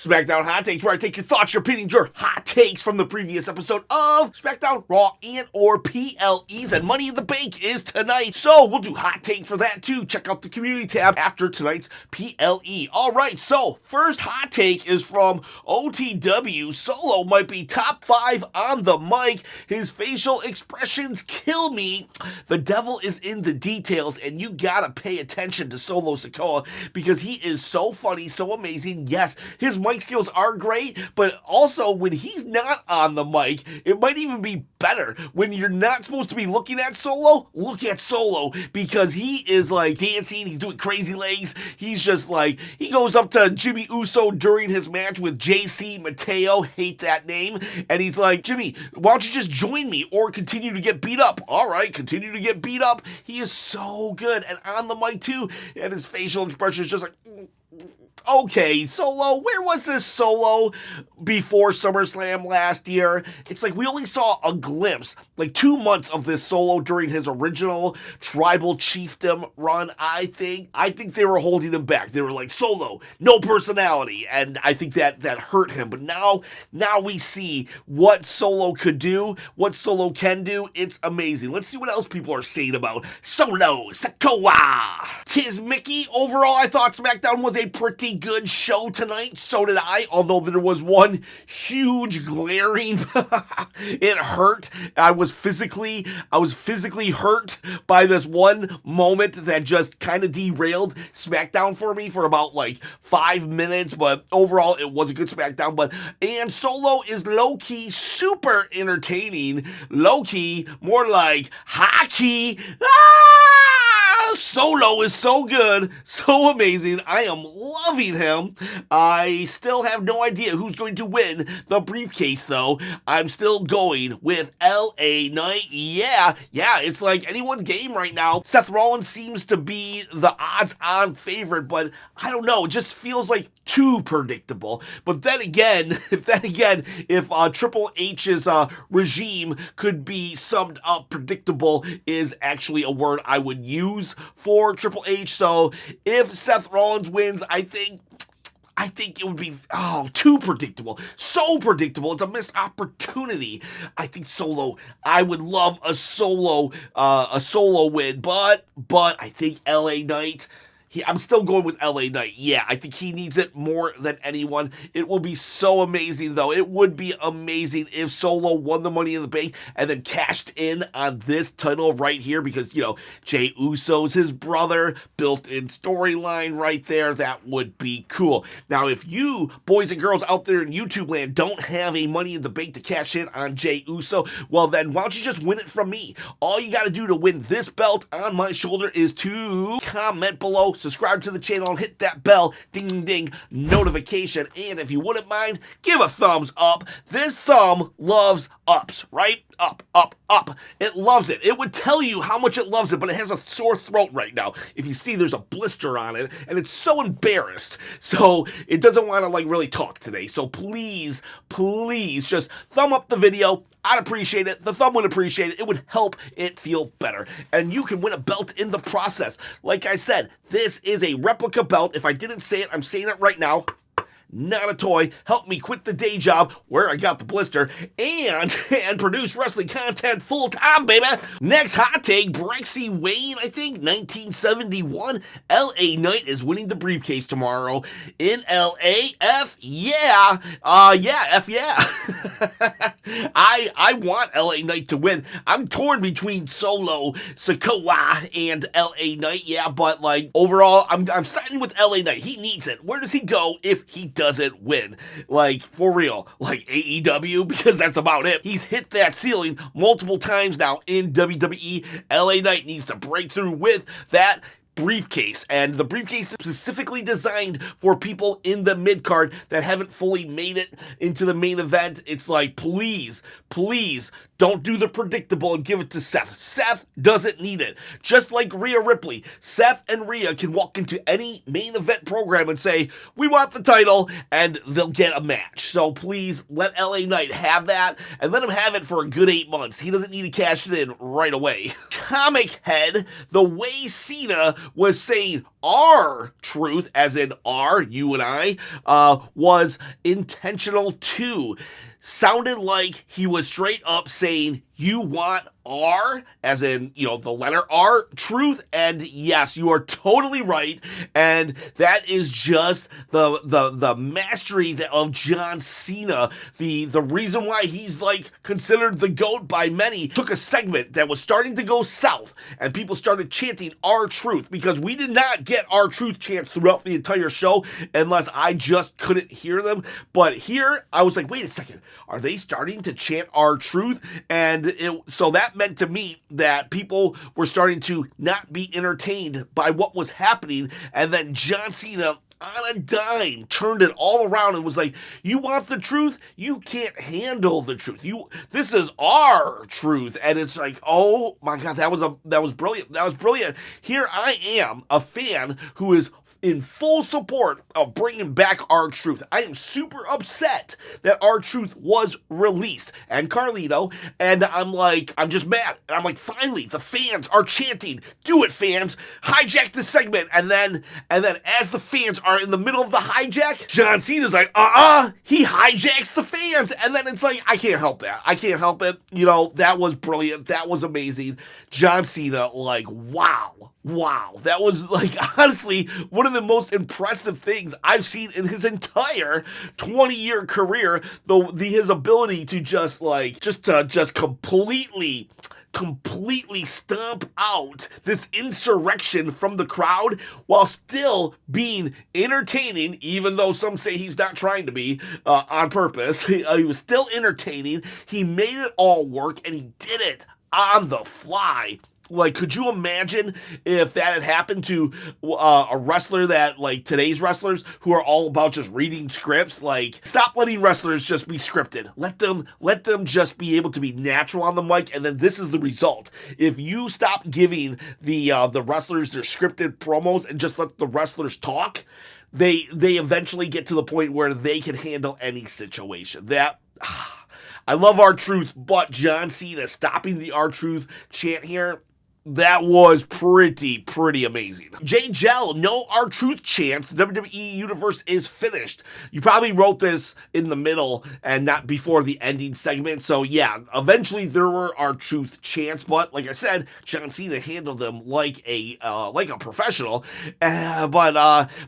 SmackDown Hot Takes, where I take your thoughts, your opinions, your hot takes from the previous episode of SmackDown, Raw, and or PLEs, and Money in the Bank is tonight, so we'll do hot takes for that too. Check out the community tab after tonight's PLE. Alright, so first hot take is from OTW. Solo might be top 5 on the mic. His facial expressions kill me. The devil is in the details, and you gotta pay attention to Solo Sikoa because he is so funny, so amazing. Yes, his mic skills are great, but also when he's not on the mic, it might even be better. When you're not supposed to be looking at Solo, look at Solo, because he is like dancing, he's doing crazy legs, he's just like, he goes up to Jimmy Uso during his match with JC Mateo, hate that name, and he's like, Jimmy, why don't you just join me or continue to get beat up? Alright, continue to get beat up. He is so good, and on the mic too, and his facial expression is just like, okay, Solo, where was this Solo before SummerSlam last year? It's like we only saw a glimpse, like 2 months of this Solo during his original Tribal Chiefdom run, I think. I think they were holding him back. They were like, Solo, no personality, and I think that hurt him. But now we see what Solo could do, what Solo can do. It's amazing. Let's see what else people are saying about Solo Sakoa. Tis Mickey. Overall, I thought SmackDown was a pretty good show tonight. So did I, although there was one huge glaring it hurt. I was physically hurt by this one moment that just kind of derailed SmackDown for me for about like 5 minutes, but overall it was a good SmackDown. And Solo is low-key super entertaining. Low-key, more like hockey. Solo is so good, so amazing. I am loving him. I still have no idea who's going to win the briefcase, though. I'm still going with LA Knight. Yeah, it's like anyone's game right now. Seth Rollins seems to be the odds-on favorite, but I don't know. It just feels like too predictable. But then again, if Triple H's regime could be summed up, predictable is actually a word I would use for Triple H. So if Seth Rollins wins, I think it would be too predictable. So predictable. It's a missed opportunity. I think Solo. I would love a solo win, but I think LA Knight. I'm still going with LA Knight. Yeah, I think he needs it more than anyone. It will be so amazing, though. It would be amazing if Solo won the Money in the Bank and then cashed in on this title right here because, Jey Uso's his brother, built-in storyline right there. That would be cool. Now, if you, boys and girls out there in YouTube land, don't have a Money in the Bank to cash in on Jey Uso, well then, why don't you just win it from me? All you got to do to win this belt on my shoulder is to comment below, subscribe to the channel, and hit that bell, ding ding ding, notification. And if you wouldn't mind, give a thumbs up. This thumb loves ups, right? Up, up, up. It loves it. It would tell you how much it loves it, but it has a sore throat right now. If you see, there's a blister on it, and it's so embarrassed. So it doesn't want to really talk today. So please, just thumb up the video. I'd appreciate it. The thumb would appreciate it. It would help it feel better. And you can win a belt in the process. Like I said, this is a replica belt. If I didn't say it, I'm saying it right now. Not a toy. Help me quit the day job where I got the blister and produce wrestling content full time, baby. Next hot take, Brexy Wayne, I think, 1971. LA Knight is winning the briefcase tomorrow in LA. F yeah. F yeah. I want LA Knight to win. I'm torn between Solo, Sikoa, and LA Knight. Yeah, but overall, I'm siding with LA Knight. He needs it. Where does he go if he doesn't win? For real, AEW, because that's about it. He's hit that ceiling multiple times now in WWE. LA Knight needs to break through with that briefcase, and the briefcase is specifically designed for people in the mid-card that haven't fully made it into the main event. It's please, don't do the predictable and give it to Seth. Seth doesn't need it. Just like Rhea Ripley, Seth and Rhea can walk into any main event program and say, we want the title, and they'll get a match. So please, let LA Knight have that, and let him have it for a good 8 months. He doesn't need to cash it in right away. Comic Head, the way Cena was saying our truth, as in our, you and I, was intentional too. Sounded like he was straight up saying, you want R, as in, the letter R, truth, and yes, you are totally right, and that is just the mastery of John Cena, the reason why he's, considered the GOAT by many. Took a segment that was starting to go south, and people started chanting R truth, because we did not get R truth chants throughout the entire show, unless I just couldn't hear them, but here, I was like, wait a second, are they starting to chant R truth? And so that meant to me that people were starting to not be entertained by what was happening, and then John Cena, on a dime, turned it all around and was like, you want the truth? You can't handle the truth. This is our truth. And it's like, oh my God, that was brilliant. That was brilliant. Here I am, a fan who is in full support of bringing back R truth. I am super upset that R truth was released, and Carlito, and I'm just mad. And I'm like, finally, the fans are chanting, do it, fans, hijack the segment. And then as the fans are in the middle of the hijack, John Cena's like, he hijacks the fans. And then it's like, I can't help that. I can't help it. That was brilliant. That was amazing. John Cena, wow, that was honestly one of the most impressive things I've seen in his entire 20-year career. His ability to just completely stomp out this insurrection from the crowd while still being entertaining, even though some say he's not trying to be on purpose. He was still entertaining. He made it all work, and he did it on the fly. Could you imagine if that had happened to a wrestler that, today's wrestlers who are all about just reading scripts? Stop letting wrestlers just be scripted. Let them just be able to be natural on the mic, and then this is the result. If you stop giving the wrestlers their scripted promos and just let the wrestlers talk, they eventually get to the point where they can handle any situation. I love R truth, but John Cena stopping the R truth chant here, that was pretty amazing. Jay Gell, no R truth chants. The WWE universe is finished. You probably wrote this in the middle and not before the ending segment. So yeah, eventually there were R truth chants, but like I said, John Cena handled them like a professional. But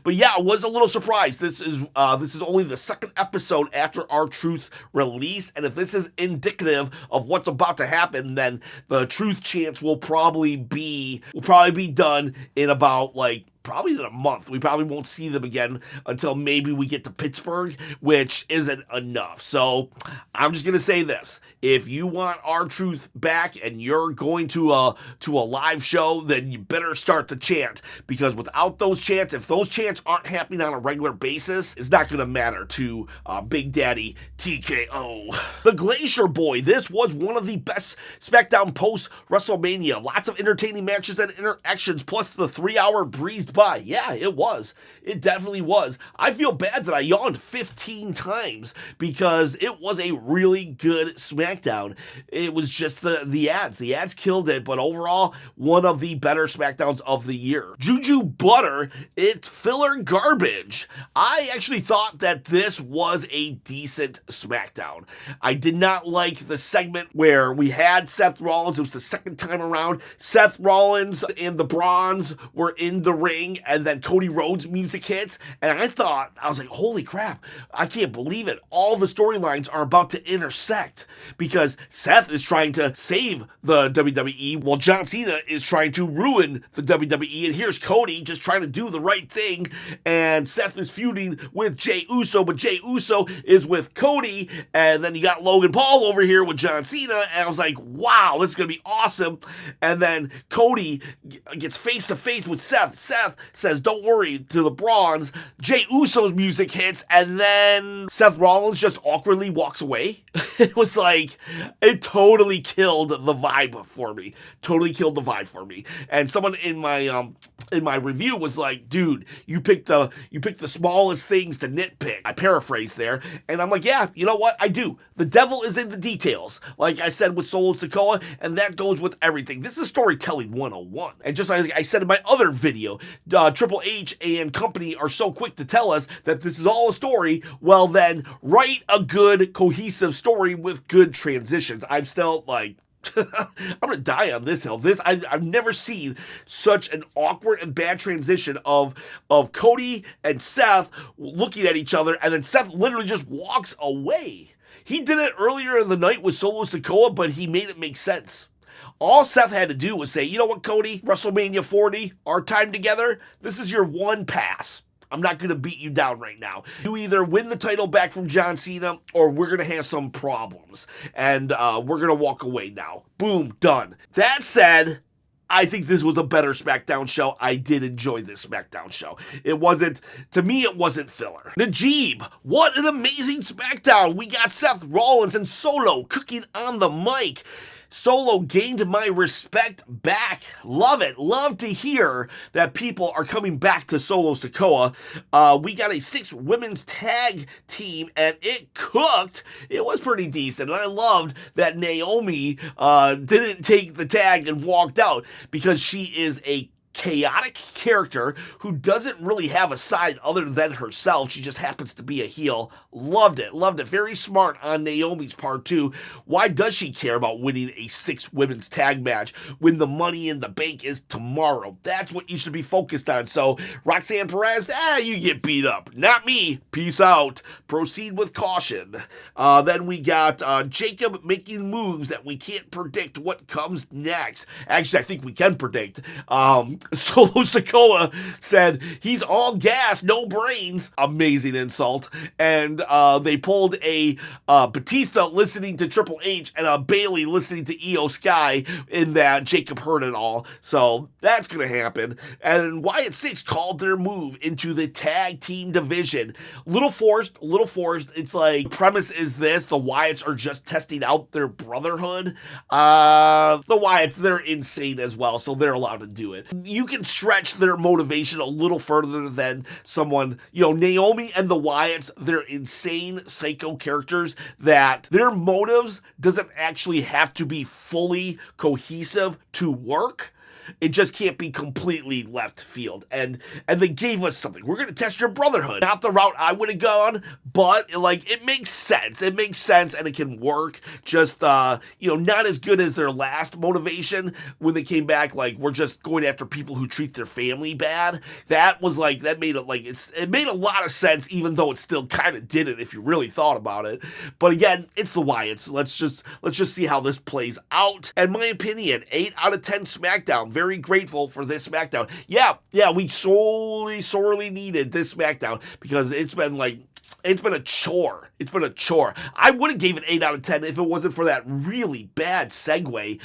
yeah, I was a little surprised. This is only the second episode after R truth's release, and if this is indicative of what's about to happen, then the truth chants will probably be done in about probably in a month. We probably won't see them again until maybe we get to Pittsburgh, which isn't enough. So I'm just going to say this. If you want R truth back and you're going to a live show, then you better start the chant, because without those chants, if those chants aren't happening on a regular basis, it's not going to matter to Big Daddy TKO. The Glacier Boy. This was one of the best SmackDown post WrestleMania. Lots of entertaining matches and interactions, plus the 3-hour breezed by. Yeah, it was. It definitely was. I feel bad that I yawned 15 times because it was a really good SmackDown. It was just the ads. The ads killed it, but overall, one of the better SmackDowns of the year. Juju Butter, it's filler garbage. I actually thought that this was a decent SmackDown. I did not like the segment where we had Seth Rollins. It was the second time around. Seth Rollins and the Bronze were in the ring, and then Cody Rhodes' music hits, and I was like, holy crap, I can't believe it. All the storylines are about to intersect, because Seth is trying to save the WWE while John Cena is trying to ruin the WWE, and here's Cody just trying to do the right thing, and Seth is feuding with Jey Uso, but Jey Uso is with Cody, and then you got Logan Paul over here with John Cena, and I was like, wow, this is going to be awesome. And then Cody gets face to face with Seth. Seth says, don't worry, to the Bronze. Jey Uso's music hits, and then Seth Rollins just awkwardly walks away. It was it totally killed the vibe for me. And someone in my review was like, dude, you picked the smallest things to nitpick. I paraphrased there, and I'm like, yeah, you know what? I do. The devil is in the details. Like I said with Solo Sikoa, and that goes with everything. This is storytelling 101. And just like I said in my other video, Triple H and company are so quick to tell us that this is all a story, well then, write a good, cohesive story with good transitions. I'm still like, I'm gonna die on this hill. I've never seen such an awkward and bad transition of Cody and Seth looking at each other, and then Seth literally just walks away. He did it earlier in the night with Solo Sikoa, but he made it make sense. All Seth had to do was say, you know what, Cody, WrestleMania 40, our time together, this is your one pass. I'm not going to beat you down right now. You either win the title back from John Cena, or we're going to have some problems. And we're going to walk away now. Boom, done. That said, I think this was a better SmackDown show. I did enjoy this SmackDown show. To me, it wasn't filler. Najib, what an amazing SmackDown. We got Seth Rollins and Solo cooking on the mic. Solo gained my respect back. Love it. Love to hear that people are coming back to Solo Sikoa. We got a 6 women's tag team, and it cooked. It was pretty decent, and I loved that Naomi didn't take the tag and walked out, because she is a chaotic character who doesn't really have a side other than herself. She just happens to be a heel. Loved it. Very smart on Naomi's part too. Why does she care about winning a 6 women's tag match when the Money in the Bank is tomorrow? That's what you should be focused on. So Roxanne Perez, you get beat up. Not me. Peace out. Proceed with caution. Then we got Jacob making moves that we can't predict what comes next. Actually, I think we can predict. Solo Sikoa said he's all gas, no brains. Amazing insult. And they pulled a Batista listening to Triple H and a Bailey listening to Io Sky in that Jacob heard it all. So that's going to happen. And Wyatt 6 called their move into the tag team division. Little forced. It's like, premise is this: the Wyatts are just testing out their brotherhood. The Wyatts, they're insane as well, so they're allowed to do it. You can stretch their motivation a little further than someone, Naomi and the Wyatts, they're insane psycho characters that their motives doesn't actually have to be fully cohesive to work. It just can't be completely left field. And they gave us something. We're going to test your brotherhood. Not the route I would have gone, but it makes sense. It makes sense and it can work. Just, not as good as their last motivation when they came back. Like, we're just going after people who treat their family bad. That was that made it made a lot of sense, even though it still kind of didn't if you really thought about it. But again, it's the Wyatts. Let's just see how this plays out. And my opinion, 8 out of 10 SmackDown. Very grateful for this SmackDown. Yeah, we sorely needed this SmackDown, because it's been a chore. I would have gave it 8 out of 10 if it wasn't for that really bad segue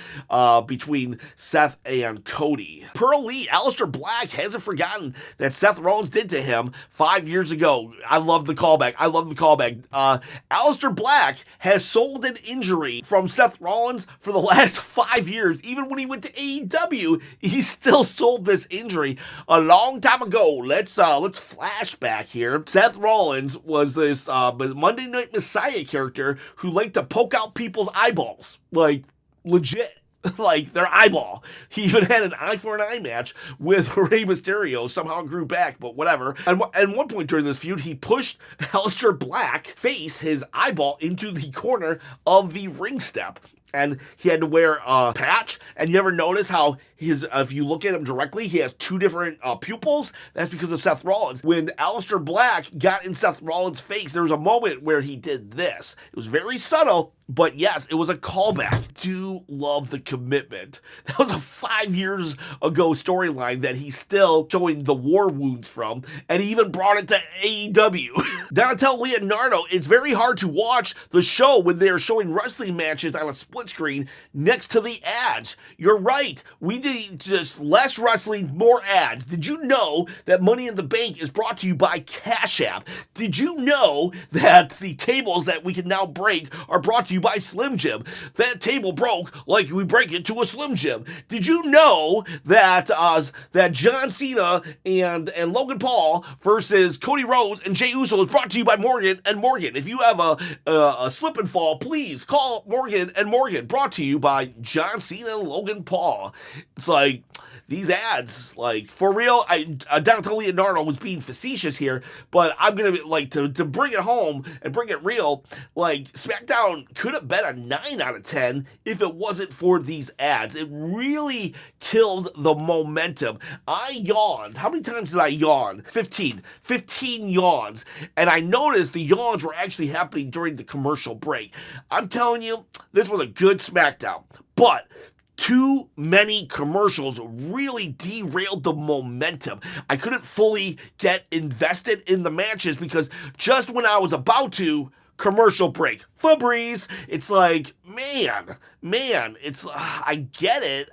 between Seth and Cody. Pearl Lee, Aleister Black hasn't forgotten that Seth Rollins did to him 5 years ago. I love the callback. Aleister Black has sold an injury from Seth Rollins for the last 5 years. Even when he went to AEW, he still sold this injury a long time ago. Let's flashback here. Seth Rollins was this Monday Night Messiah character who liked to poke out people's eyeballs. Legit. Their eyeball. He even had an eye for an eye match with Rey Mysterio. Somehow grew back, but whatever. And at one point during this feud, he pushed Aleister Black face his eyeball into the corner of the ring step. And he had to wear a patch. And you ever notice how if you look at him directly, he has 2 different pupils? That's because of Seth Rollins. When Aleister Black got in Seth Rollins' face, there was a moment where he did this. It was very subtle, but yes, it was a callback. Do love the commitment. That was a 5 years ago storyline that he's still showing the war wounds from, and he even brought it to AEW. Donatello Leonardo, it's very hard to watch the show when they're showing wrestling matches on a split screen next to the ads. You're right. We did just less wrestling, more ads. Did you know that Money in the Bank is brought to you by Cash App? Did you know that the tables that we can now break are brought to you by Slim Jim? That table broke like we break it to a Slim Jim. Did you know that that John Cena and Logan Paul versus Cody Rhodes and Jey Uso is brought to you by Morgan & Morgan? If you have a slip and fall, please call Morgan & Morgan. Brought to you by John Cena and Logan Paul. It's these ads, like, for real, Donato Leonardo was being facetious here, but I'm gonna like to bring it home and bring it real. Like, SmackDown could have been a 9 out of 10 if it wasn't for these ads. It really killed the momentum. I yawned. How many times did I yawn? 15 yawns, and I noticed the yawns were actually happening during the commercial break. I'm telling you, this was a good SmackDown, but too many commercials really derailed the momentum. I couldn't fully get invested in the matches because just when I was about to, commercial break. Febreze. It's like, man, it's, I get it.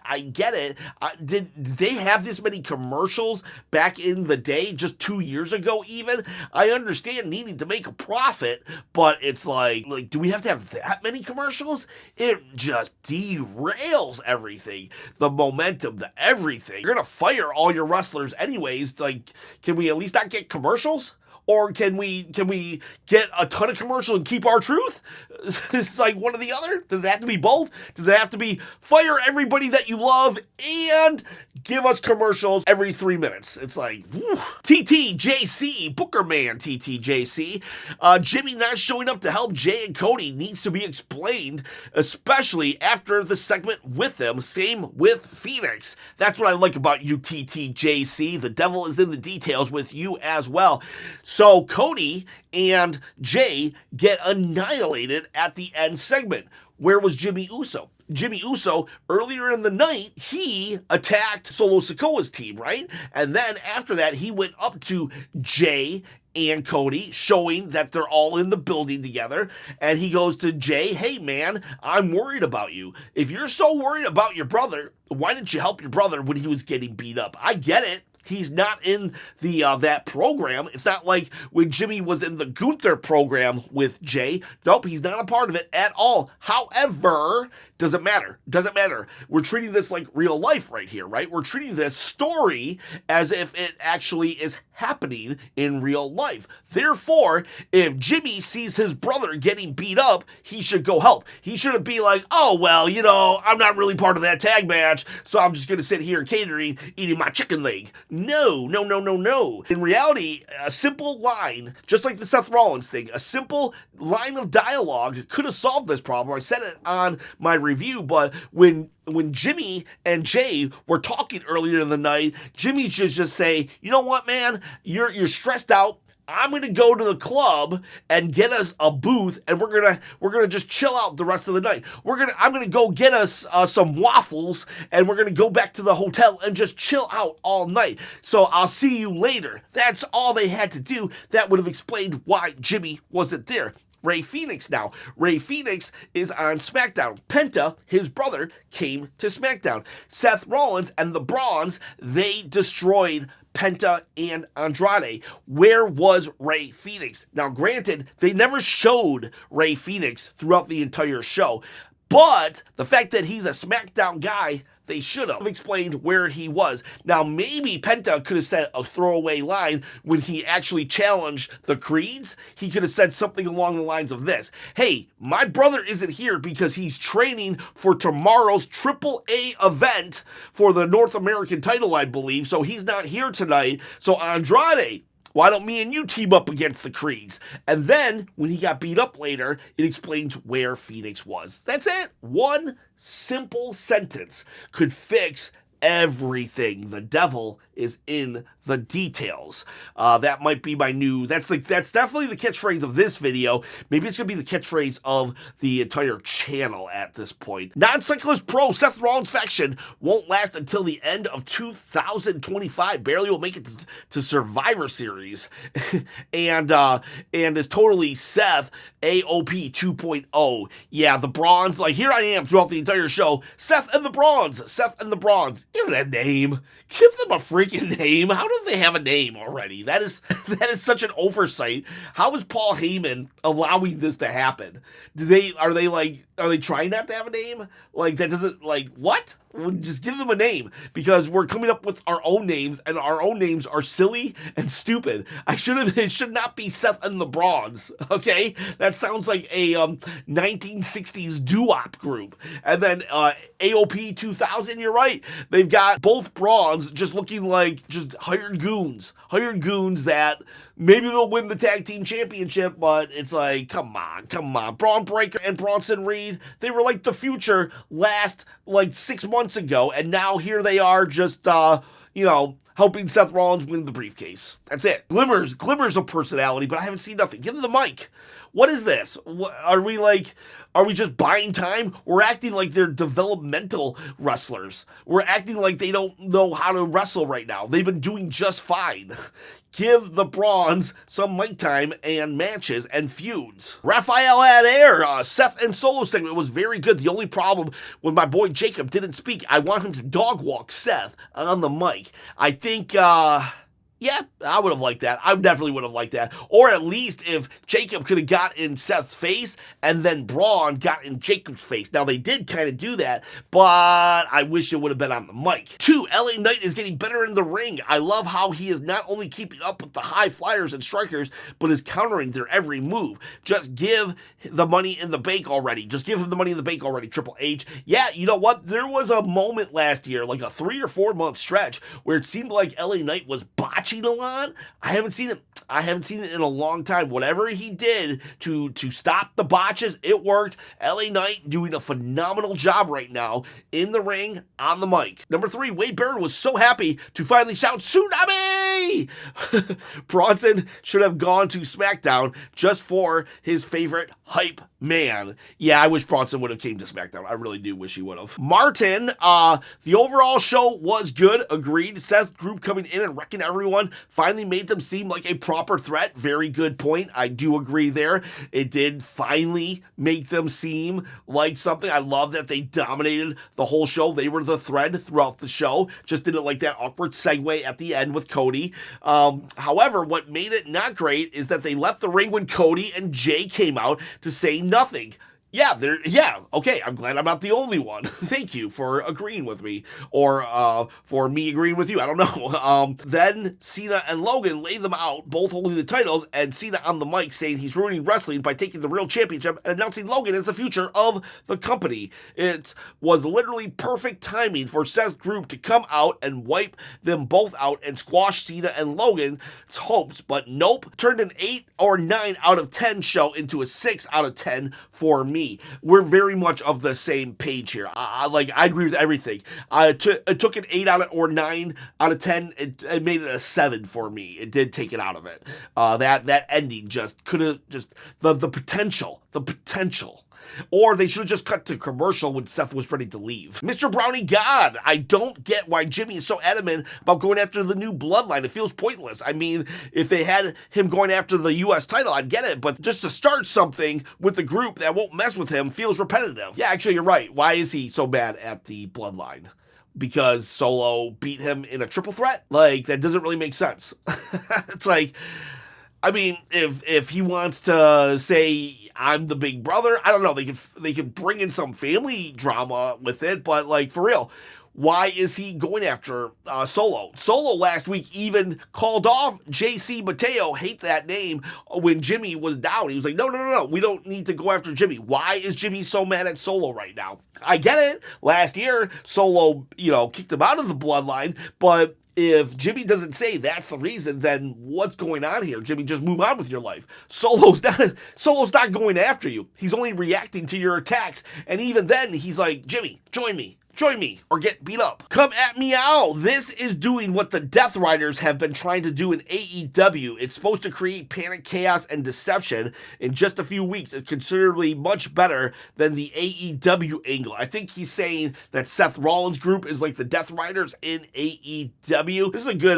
Did they have this many commercials back in the day, just 2 years ago even? I understand needing to make a profit, but it's like, do we have to have that many commercials? It just derails everything. The momentum, the everything. You're gonna fire all your wrestlers anyways. Like, can we at least not get commercials? Or can we get a ton of commercial and keep our truth? It's like one or the other. Does it have to be both? Does it have to be fire everybody that you love and give us commercials every 3 minutes? It's like, whew. TTJC, Booker Man TTJC. Jimmy not showing up to help Jay and Cody needs to be explained, especially after the segment with them. Same with Phoenix. That's what I like about you, TTJC. The devil is in the details with you as well. So Cody and Jay get annihilated at the end segment. Where was Jimmy Uso? Jimmy Uso, earlier in the night, he attacked Solo Sikoa's team, right? And then after that, he went up to Jay and Cody, showing that they're all in the building together. And he goes to Jay, hey man, I'm worried about you. If you're so worried about your brother, why didn't you help your brother when he was getting beat up? I get it. He's not in the that program. It's not like when Jimmy was in the Gunther program with Jay. Nope, he's not a part of it at all. However, doesn't matter. Doesn't matter. We're treating this like real life right here, right? We're treating this story as if it actually is happening in real life. Therefore, if Jimmy sees his brother getting beat up, he should go help. He shouldn't be like, oh, well, you know, I'm not really part of that tag match, so I'm just going to sit here in catering, eating my chicken leg. No. In reality, a simple line, just like the Seth Rollins thing, a simple line of dialogue could have solved this problem. I said it on my review, but when Jimmy and Jay were talking earlier in the night, Jimmy should just say, you know what, man, you're stressed out. I'm gonna go to the club and get us a booth, and we're gonna just chill out the rest of the night. I'm gonna go get us some waffles, and we're gonna go back to the hotel and just chill out all night. So I'll see you later. That's all they had to do. That would have explained why Jimmy wasn't there. Ray Phoenix now. Ray Phoenix is on SmackDown. Penta, his brother, came to SmackDown. Seth Rollins and the Brawns, they destroyed Penta and Andrade. Where was Ray Phoenix? Now, granted, they never showed Ray Phoenix throughout the entire show, but the fact that he's a SmackDown guy, they should have explained where he was. Now, maybe Penta could have said a throwaway line when he actually challenged the Creeds. He could have said something along the lines of this. Hey, my brother isn't here because he's training for tomorrow's AAA event for the North American title, I believe. So he's not here tonight. So Andrade, why don't me and you team up against the Creeds? And then, when he got beat up later, it explains where Phoenix was. That's it. One simple sentence could fix everything. The devil is in the details. That might be my new, that's definitely the catchphrase of this video. Maybe it's going to be the catchphrase of the entire channel at this point. Non-Cyclist Pro Seth Rollins faction won't last until the end of 2025. Barely will make it to Survivor Series. and is totally Seth AOP 2.0. Yeah, the Brawns, like here I am throughout the entire show. Seth and the Brawns. Give it a name. Give them a freaking name. How don't they have a name already? That is that is such an oversight. How is Paul Heyman allowing this to happen? Are they trying not to have a name? Like, that doesn't, like, what? Just give them a name, because we're coming up with our own names, and our own names are silly and stupid. It should not be Seth and the Brawns, okay? That sounds like a 1960s doo-wop group. And then AOP 2000, you're right. They've got both Brawns just looking like just hired goons that maybe they'll win the tag team championship, but it's like, come on. Braun Breaker and Bronson Reed, they were like the future last like 6 months ago, and now here they are just, helping Seth Rollins win the briefcase. That's it. Glimmers of personality, but I haven't seen nothing. Give them the mic. What is this? Are we just buying time? We're acting like they're developmental wrestlers. We're acting like they don't know how to wrestle right now. They've been doing just fine. Give the Brawns some mic time and matches and feuds. Raphael had air. Seth and Solo segment was very good. The only problem with my boy Jacob didn't speak. I want him to dog walk Seth on the mic. I think, yeah, I would have liked that. I definitely would have liked that. Or at least if Jacob could have got in Seth's face and then Braun got in Jacob's face. Now, they did kind of do that, but I wish it would have been on the mic. 2, LA Knight is getting better in the ring. I love how he is not only keeping up with the high flyers and strikers, but is countering their every move. Just give the money in the bank already. Just give him the money in the bank already, Triple H. Yeah, you know what? There was a moment last year, like a 3 or 4 month stretch, where it seemed like LA Knight was botching a lot. I haven't seen it in a long time. Whatever he did to stop the botches, it worked. LA Knight doing a phenomenal job right now in the ring, on the mic. Number 3, Wade Barrett was so happy to finally shout Tsunami! Bronson should have gone to SmackDown just for his favorite hype man. Yeah, I wish Bronson would have came to SmackDown. I really do wish he would have. Martin, the overall show was good. Agreed. Seth group coming in and wrecking everyone finally made them seem like a proper threat. Very good point. I do agree there. It did finally make them seem like something. I love that they dominated the whole show. They were the thread throughout the show. Just didn't like that awkward segue at the end with Cody. However, what made it not great is that they left the ring when Cody and Jay came out to say nothing. Yeah, okay, I'm glad I'm not the only one. Thank you for agreeing with me, or for me agreeing with you, I don't know. Then Cena and Logan lay them out, both holding the titles, and Cena on the mic saying he's ruining wrestling by taking the real championship and announcing Logan as the future of the company. It was literally perfect timing for Seth's group to come out and wipe them both out and squash Cena and Logan's hopes, but nope, turned an 8 or 9 out of 10 show into a 6 out of 10 for me. We're very much of the same page here. I agree with everything. It took an 8 or 9 out of 10. It made it a 7 for me. It did take it out of it. That ending just could have the potential. Or they should have just cut to commercial when Seth was ready to leave. Mr. Brownie God, I don't get why Jimmy is so adamant about going after the new bloodline. It feels pointless. I mean, if they had him going after the U.S. title, I'd get it. But just to start something with the group that won't mess with him feels repetitive. Yeah, actually, you're right. Why is he so bad at the bloodline? Because Solo beat him in a triple threat? Like, that doesn't really make sense. It's like, I mean, if he wants to say I'm the big brother, I don't know. They could bring in some family drama with it, but like, for real, why is he going after Solo? Solo last week even called off JC Mateo, hate that name, when Jimmy was down. He was like, no, we don't need to go after Jimmy. Why is Jimmy so mad at Solo right now? I get it. Last year, Solo, kicked him out of the bloodline, but if Jimmy doesn't say that's the reason, then what's going on here? Jimmy, just move on with your life. Solo's not going after you. He's only reacting to your attacks. And even then, he's like, Jimmy, join me, or get beat up. Come at me out. This is doing what the Death Riders have been trying to do in AEW. It's supposed to create panic, chaos, and deception. In just a few weeks, it's considerably much better than the AEW angle. I think he's saying that Seth Rollins' group is like the Death Riders in AEW. This is a good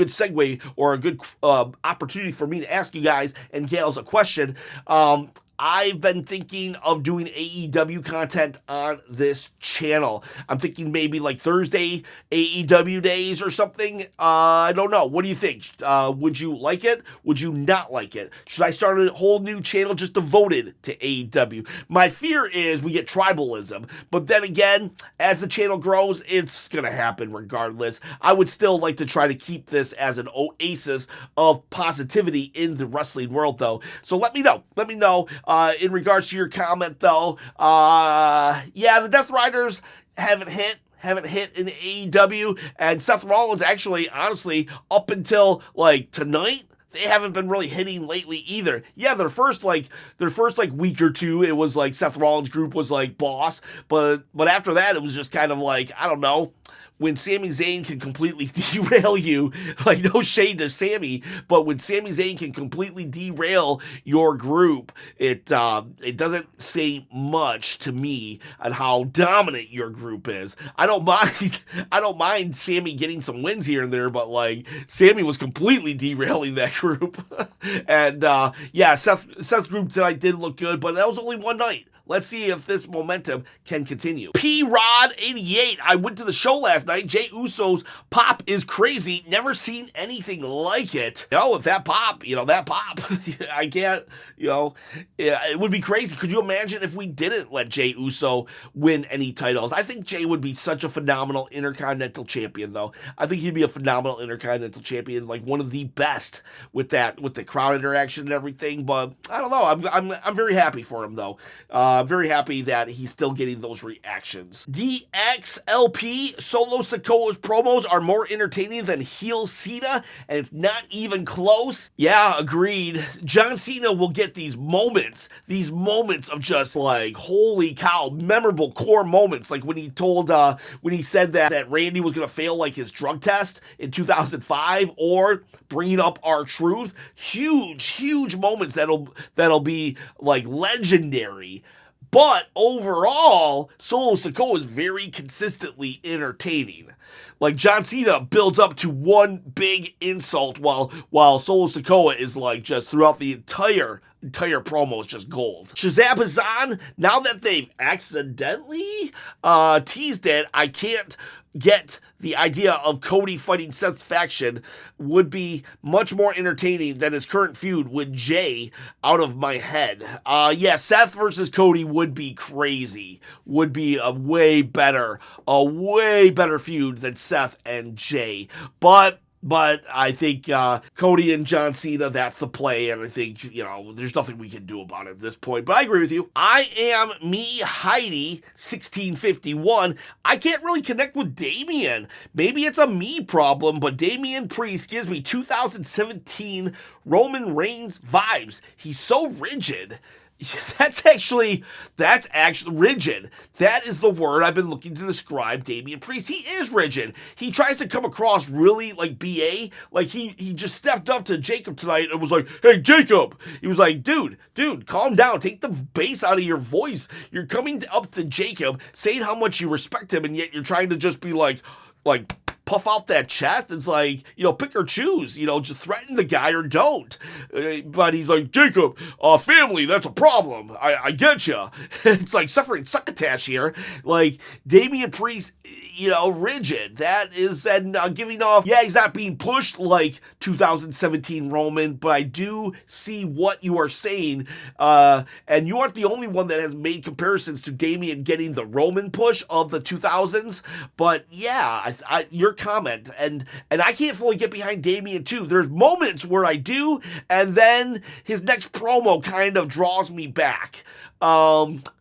segue, or a good opportunity for me to ask you guys and gals a question. I've been thinking of doing AEW content on this channel. I'm thinking maybe like Thursday AEW days or something. I don't know. What do you think? Would you like it? Would you not like it? Should I start a whole new channel just devoted to AEW? My fear is we get tribalism, but then again, as the channel grows, it's gonna happen regardless. I would still like to try to keep this as an oasis of positivity in the wrestling world, though. So let me know. Let me know in regards to your comment, though. Yeah, the Death Riders haven't hit in AEW, and Seth Rollins actually, honestly, up until like tonight, they haven't been really hitting lately either. Yeah, their first week or two, it was like Seth Rollins' group was like boss, but after that, it was just kind of like, I don't know, when Sami Zayn can completely derail you, like no shade to Sami, but when Sami Zayn can completely derail your group, it doesn't say much to me on how dominant your group is. I don't mind Sami getting some wins here and there, but like Sami was completely derailing that group. And yeah, Seth's group tonight did look good, but that was only one night. Let's see if this momentum can continue. P-Rod88, I went to the show last night. Jey Uso's pop is crazy. Never seen anything like it. With that pop, I can't, it would be crazy. Could you imagine if we didn't let Jey Uso win any titles? I think Jey would be such a phenomenal Intercontinental Champion, though. I think he'd be a phenomenal Intercontinental Champion, like one of the best with the crowd interaction and everything. But I don't know. I'm very happy for him, though. I'm very happy that he's still getting those reactions. DXLP, Solo Sikoa's promos are more entertaining than heel Cena, and it's not even close. Yeah, agreed. John Cena will get these moments of just like, holy cow, memorable core moments, like when he said that Randy was going to fail like his drug test in 2005, or bringing up R-Truth. Huge moments that'll be like legendary. But overall, Solo Sikoa is very consistently entertaining. Like, John Cena builds up to one big insult while Solo Sikoa is like just throughout the entire promo is just gold. Shazam Hazan, now that they've accidentally teased it, I can't get the idea of Cody fighting Seth's faction would be much more entertaining than his current feud with Jay out of my head. Yeah, Seth versus Cody would be crazy. Would be a way better feud than Seth and Jay. But I think Cody and John Cena, that's the play, and I think, there's nothing we can do about it at this point. But I agree with you. I am me, Heidi, 1651. I can't really connect with Damian. Maybe it's a me problem, but Damian Priest gives me 2017 Roman Reigns vibes. He's so rigid. That's actually rigid. That is the word I've been looking to describe Damian Priest. He is rigid. He tries to come across really like BA. Like he just stepped up to Jacob tonight and was like, "Hey, Jacob." He was like, dude, calm down. Take the bass out of your voice. You're coming up to Jacob saying how much you respect him, and yet you're trying to just be like puff out that chest. It's like, pick or choose, just threaten the guy or don't. But he's like, "Jacob, family, that's a problem. I get you." It's like suffering succotash here. Like, Damian Priest, rigid. That is, and giving off, yeah, he's not being pushed like 2017 Roman, but I do see what you are saying. And you aren't the only one that has made comparisons to Damian getting the Roman push of the 2000s. But yeah, your comment, and I can't fully get behind Damian too. There's moments where I do, and then his next promo kind of draws me back.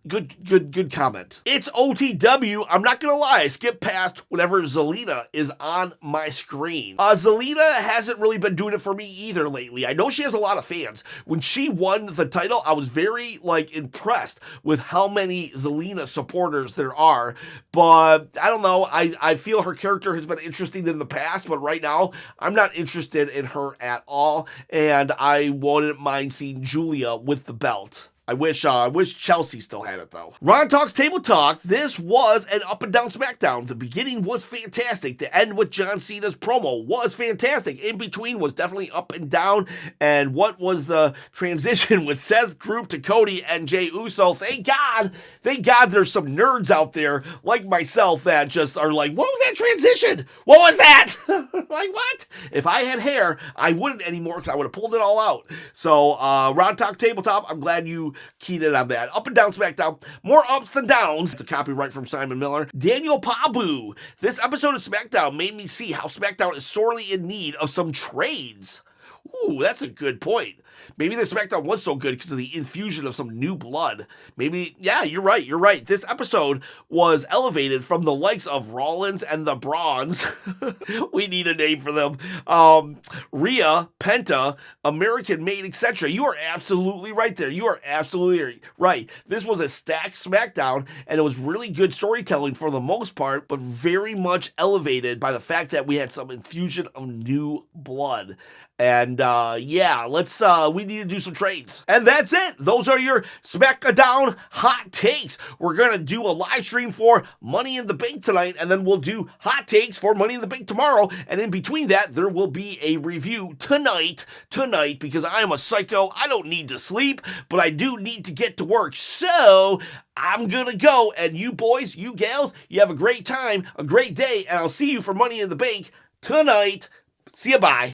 Good comment. It's OTW. I'm not gonna lie, I skip past whenever Zelina is on my screen. Zelina hasn't really been doing it for me either lately. I know she has a lot of fans. When she won the title, I was very impressed with how many Zelina supporters there are. But I don't know. I feel her character has been interesting in the past, but right now I'm not interested in her at all, and I wouldn't mind seeing Julia with the belt. I wish Chelsea still had it, though. Ron Talks Table Talk. This was an up and down SmackDown. The beginning was fantastic. The end with John Cena's promo was fantastic. In between was definitely up and down. And what was the transition with Seth Group to Cody and Jey Uso? Thank God there's some nerds out there like myself that just are like, what was that transition? What was that? Like, what? If I had hair, I wouldn't anymore because I would have pulled it all out. So, Ron Talk Tabletop, I'm glad you keyed in on that. Up and down SmackDown. More ups than downs. It's a copyright from Simon Miller. Daniel Pabu. This episode of SmackDown made me see how SmackDown is sorely in need of some trades. Ooh, that's a good point. Maybe the SmackDown was so good because of the infusion of some new blood. Maybe, yeah, you're right. This episode was elevated from the likes of Rollins and the Brawns. We need a name for them. Rhea, Penta, American Made, etc. You are absolutely right there. You are absolutely right. This was a stacked SmackDown, and it was really good storytelling for the most part, but very much elevated by the fact that we had some infusion of new blood. And yeah, we need to do some trades. And that's it. Those are your SmackDown hot takes. We're going to do a live stream for Money in the Bank tonight, and then we'll do hot takes for Money in the Bank tomorrow. And in between that, there will be a review tonight, because I am a psycho. I don't need to sleep, but I do need to get to work. So I'm going to go, and you boys, you gals, you have a great time, a great day, and I'll see you for Money in the Bank tonight. See you, bye.